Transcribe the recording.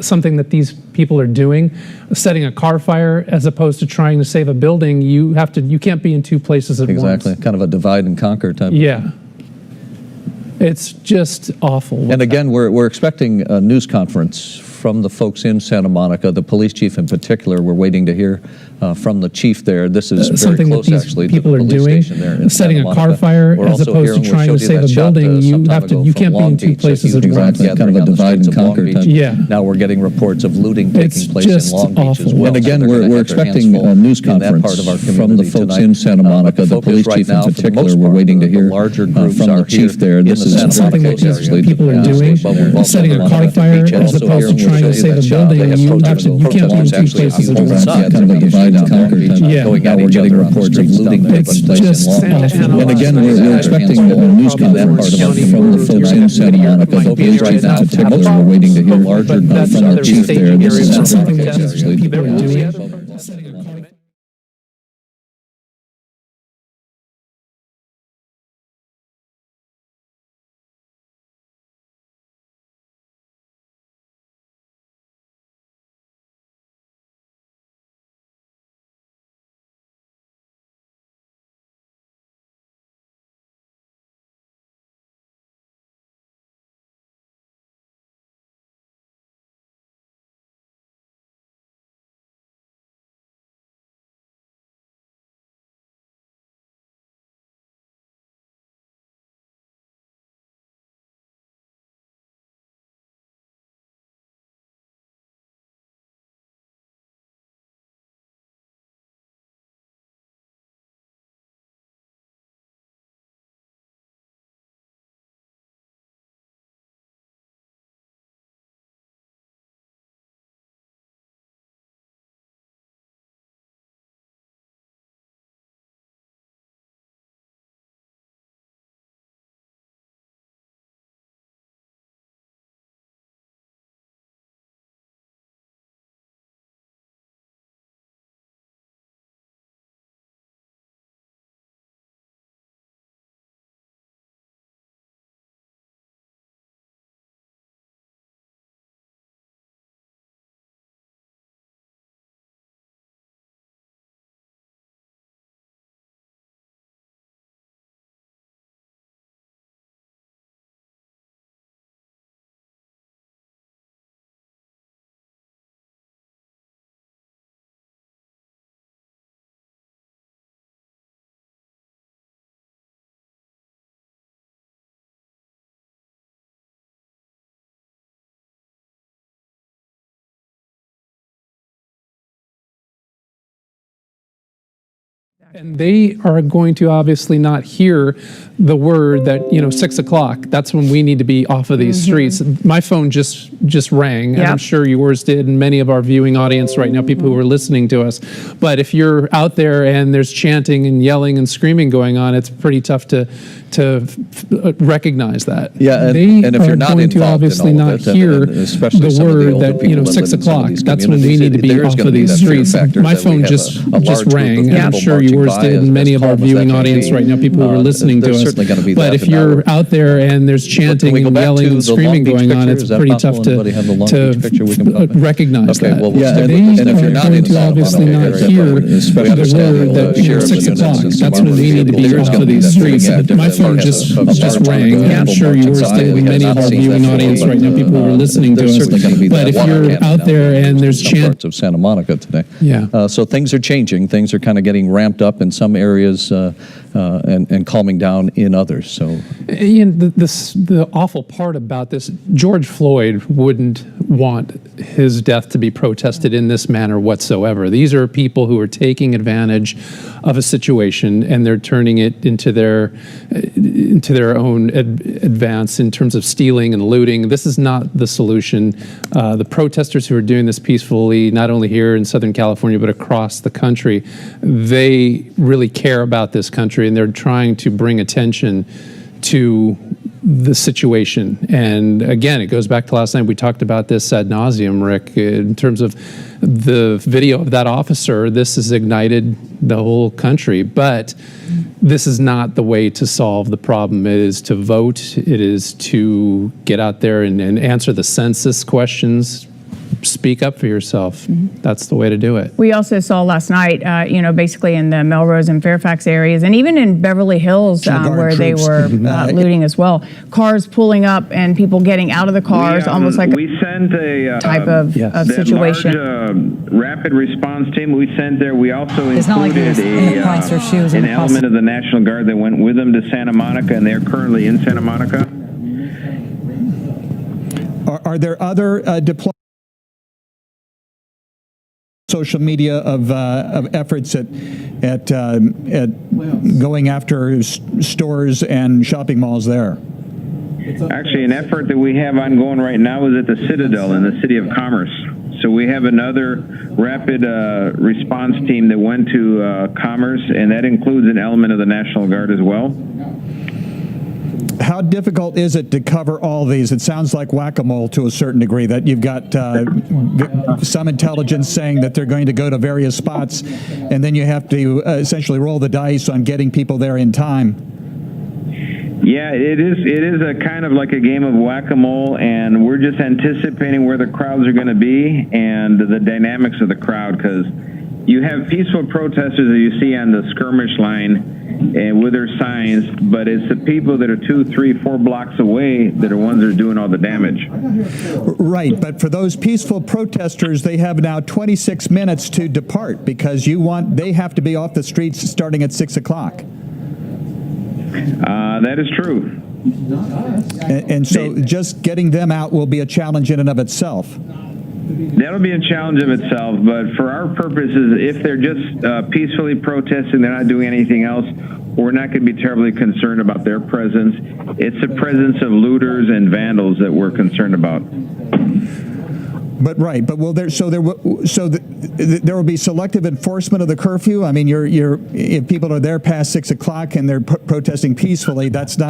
something that these people are doing, setting a car fire as opposed to trying to save a building. You can't be in two places at once. Exactly, kind of a divide and conquer type. Yeah. It's just awful. And again, we're expecting a news conference from the folks in Santa Monica, the police chief in particular. We're waiting to hear from the chief there. This is very something close, that these actually, people to the are police doing, station there in setting Santa a car Monica. fire We're as also opposed to hearing, trying to save a building. You can't be in two places at once. Kind of a divide and conquer type. Yeah. Now we're getting reports of looting taking place in Long Beach as awful. well. And So again, they're gonna we're have their hands expecting full a news in that conference part of our from the community folks tonight. in Santa Monica, the focus police right chief in now, for the particular. most We're part, waiting to the hear larger groups from are the chief here there. in This the is Santa something Monica that these area. people are doing, setting a car fire as opposed to trying to save a building. You can't be in two places at once. kind of a divide and conquer type. Yeah. Going Now at we're each getting other on the reports of streets looting down there. taking It's place just in Long Beach. Santa And again, Ana. we're expecting a news conference from the folks in Santa Monica, the police chief in particular. We're waiting to hear larger from groups the are chief there. This is That's something something that actually people are doing. And they are going to obviously not hear the word that, 6 o'clock, that's when we need to be off of these streets. My phone just rang, and I'm sure yours did, and many of our viewing audience right now, people who are listening to us. But if you're out there and there's chanting and yelling and screaming going on, it's pretty tough to recognize that. Yeah, and if you're not going to involved obviously in all not of it, hear and especially the some of the word older that, people that 6 live in some of o'clock, these that's when we communities, need to be there is off gonna of be these that fear streets. factor My that we phone have just a large group of rang, and I'm people sure marching yours by, did, as and many of our calm as that viewing can audience be. right now, people who are listening to There's us. certainly gonna be But that, if and now you're out there and there's Can we chanting go and back yelling to and the Long screaming Beach going on, picture? it's Is that pretty possible? tough Anybody have the Long Beach picture we can put up? recognize Okay, that. well, we'll Yeah, stay and with this. if And if you're not going in to Santa obviously Monica not area, hear but we the understand word that, sheriff's 6 units o'clock, and some that's when we need to be there's off gonna of be these that streets. factor My that phone we have just a large rang, group and of I'm people sure marching yours by. did, We and have many not of our seen viewing that audience before, right now, people who are listening to there's us. certainly going to be But that if water you're cannon out there and there's some chanting, parts of Santa Monica today. Yeah. So things are changing. Things are kind of getting ramped up in some areas and calming down in others. So, Ian, the awful part about this, George Floyd wouldn't want his death to be protested in this manner whatsoever. These are people who are taking advantage of a situation, and they're turning it into their own advance in terms of stealing and looting. This is not the solution. The protesters who are doing this peacefully, not only here in Southern California, but across the country, they really care about this country, and they're trying to bring attention to the situation. And again, it goes back to last night. We talked about this ad nauseum, Rick, in terms of the video of that officer. This has ignited the whole country, but this is not the way to solve the problem. It is to vote. It is to get out there and answer the census questions. speak up for yourself. That's the way to do it. We also saw last night, basically in the Melrose and Fairfax areas, and even in Beverly Hills, Guard where they troops. were looting as well. Cars pulling up and people getting out of the cars, almost like we sent a type of that situation. large rapid response team we sent there. We also It's not like he included was in the price or she was in an the price. element of the National Guard that went with them to Santa Monica, and they're currently in Santa Monica. Are there other deployments? Social media of efforts at going after stores and shopping malls there? Actually, an effort that we have ongoing right now is at the Citadel in the City of Commerce. So we have another rapid response team that went to Commerce, and that includes an element of the National Guard as well. How difficult is it to cover all these? It sounds like whack-a-mole to a certain degree, that you've got some intelligence saying that they're going to go to various spots, and then you have to essentially roll the dice on getting people there in time. Yeah, it is a kind of like a game of whack-a-mole, and we're just anticipating where the crowds are going to be and the dynamics of the crowd, because you have peaceful protesters that you see on the skirmish line and with their signs, but it's the people that are 2, 3, 4 blocks away that are ones that are doing all the damage. Right, but for those peaceful protesters, they have now 26 minutes to depart because they have to be off the streets starting at 6 o'clock. That is true. And so just getting them out will be a challenge in and of itself. That'll be a challenge of itself, but for our purposes, if they're just peacefully protesting, they're not doing anything else, we're not going to be terribly concerned about their presence. It's the presence of looters and vandals that we're concerned about. But there will be selective enforcement of the curfew. I mean, if people are there past 6 o'clock and they're protesting peacefully, that's not